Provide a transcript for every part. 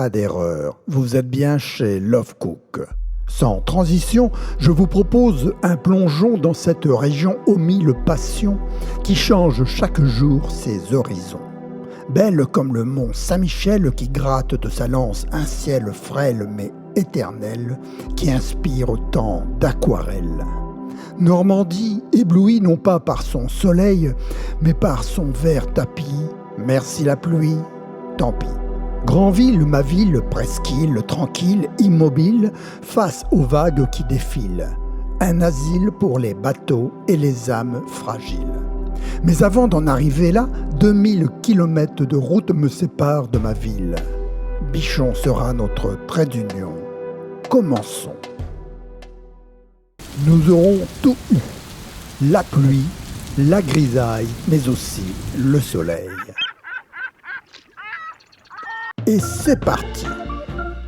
pas d'erreur, vous êtes bien chez Love Cook. Sans transition, je vous propose un plongeon dans cette région aux mille passions qui change chaque jour ses horizons. Belle comme le mont Saint-Michel qui gratte de sa lance un ciel frêle mais éternel qui inspire autant d'aquarelles. Normandie éblouie non pas par son soleil mais par son vert tapis. Merci la pluie, tant pis. Grandville, ma ville, presqu'île, tranquille, immobile, face aux vagues qui défilent. Un asile pour les bateaux et les âmes fragiles. Mais avant d'en arriver là, 2000 kilomètres de route me séparent de ma ville. Bichon sera notre trait d'union. Commençons. Nous aurons tout eu. La pluie, la grisaille, mais aussi le soleil. Et c'est parti.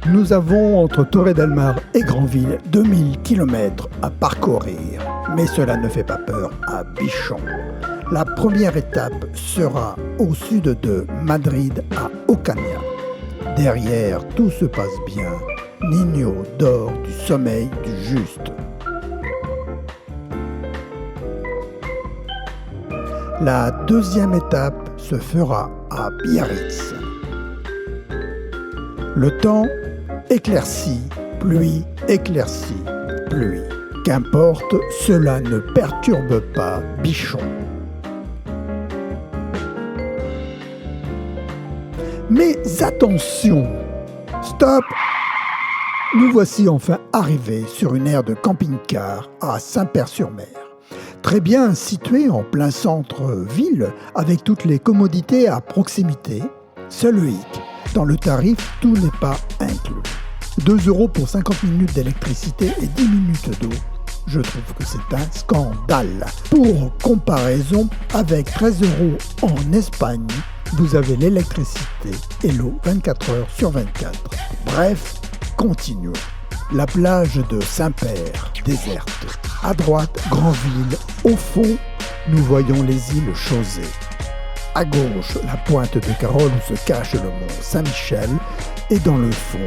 Nous avons entre Torredalmar et Grandville 2000 km à parcourir. Mais cela ne fait pas peur à Bichon. La première étape sera au sud de Madrid à Ocaña. Derrière, tout se passe bien. Niño dort du sommeil du juste. La deuxième étape se fera à Biarritz. Le temps éclairci, pluie, éclaircie, pluie. Qu'importe, cela ne perturbe pas Bichon. Mais attention, stop! Nous voici enfin arrivés sur une aire de camping-car à Saint-Père-sur-Mer. Très bien située en plein centre-ville, avec toutes les commodités à proximité. Seul hic, dans le tarif, tout n'est pas inclus. 2 € pour 50 minutes d'électricité et 10 minutes d'eau. Je trouve que c'est un scandale. Pour comparaison, avec 13 € en Espagne, vous avez l'électricité et l'eau 24 heures sur 24. Bref, continuons. La plage de Saint-Père, déserte. À droite, Grandville. Au fond, nous voyons les îles Chausey. À gauche, la pointe de Carole où se cache le mont Saint-Michel. Et dans le fond,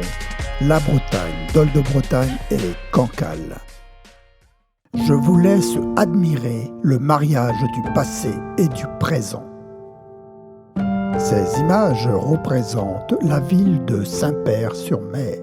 la Bretagne, Dol de Bretagne et les Cancales. Je vous laisse admirer le mariage du passé et du présent. Ces images représentent la ville de Saint-Père-sur-Mer.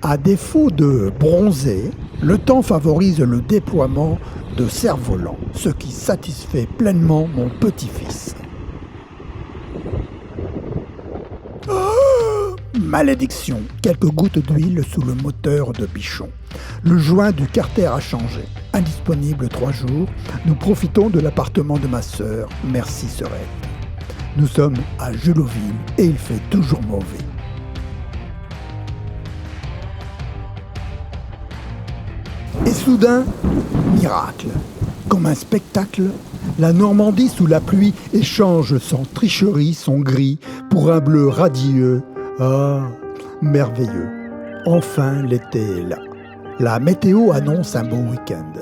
À défaut de bronzer, le temps favorise le déploiement de cerfs-volants, ce qui satisfait pleinement mon petit-fils. Oh, malédiction! Quelques gouttes d'huile sous le moteur de Bichon. Le joint du carter a changé. Indisponible 3 jours, nous profitons de l'appartement de ma sœur, merci Serette. Nous sommes à Juloville et il fait toujours mauvais. Et soudain, miracle. Comme un spectacle, la Normandie sous la pluie échange sans tricherie son gris pour un bleu radieux. Ah, merveilleux. Enfin, l'été est là. La météo annonce un beau week-end.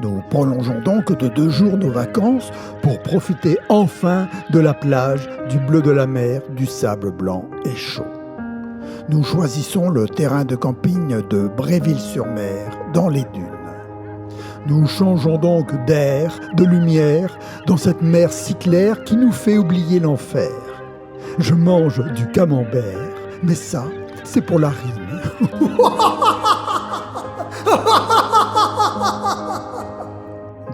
Nous prolongeons donc de 2 jours nos vacances pour profiter enfin de la plage, du bleu de la mer, du sable blanc et chaud. Nous choisissons le terrain de camping de Bréville-sur-Mer, dans les dunes. Nous changeons donc d'air, de lumière, dans cette mer si claire qui nous fait oublier l'enfer. Je mange du camembert, mais ça, c'est pour la rime.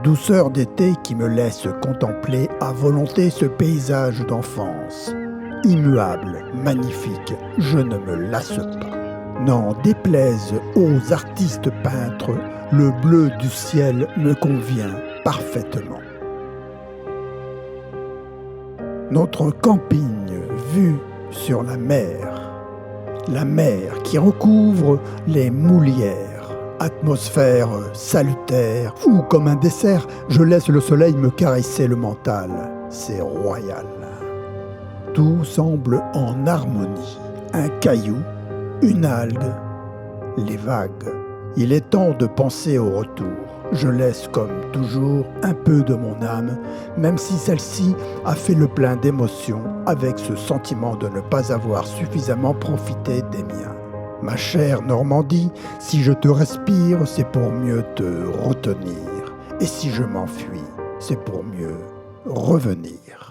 Douceur d'été qui me laisse contempler à volonté ce paysage d'enfance. Immuable, magnifique, je ne me lasse pas. N'en déplaise aux artistes peintres, le bleu du ciel me convient parfaitement. Notre camping vue sur la mer qui recouvre les Moulières, Atmosphère salutaire, ou comme un dessert, je laisse le soleil me caresser le mental. C'est royal. Tout semble en harmonie. Un caillou, une algue, les vagues. Il est temps de penser au retour. Je laisse comme toujours un peu de mon âme, même si celle-ci a fait le plein d'émotions avec ce sentiment de ne pas avoir suffisamment profité des miens. Ma chère Normandie, si je te respire, c'est pour mieux te retenir. Et si je m'enfuis, c'est pour mieux revenir.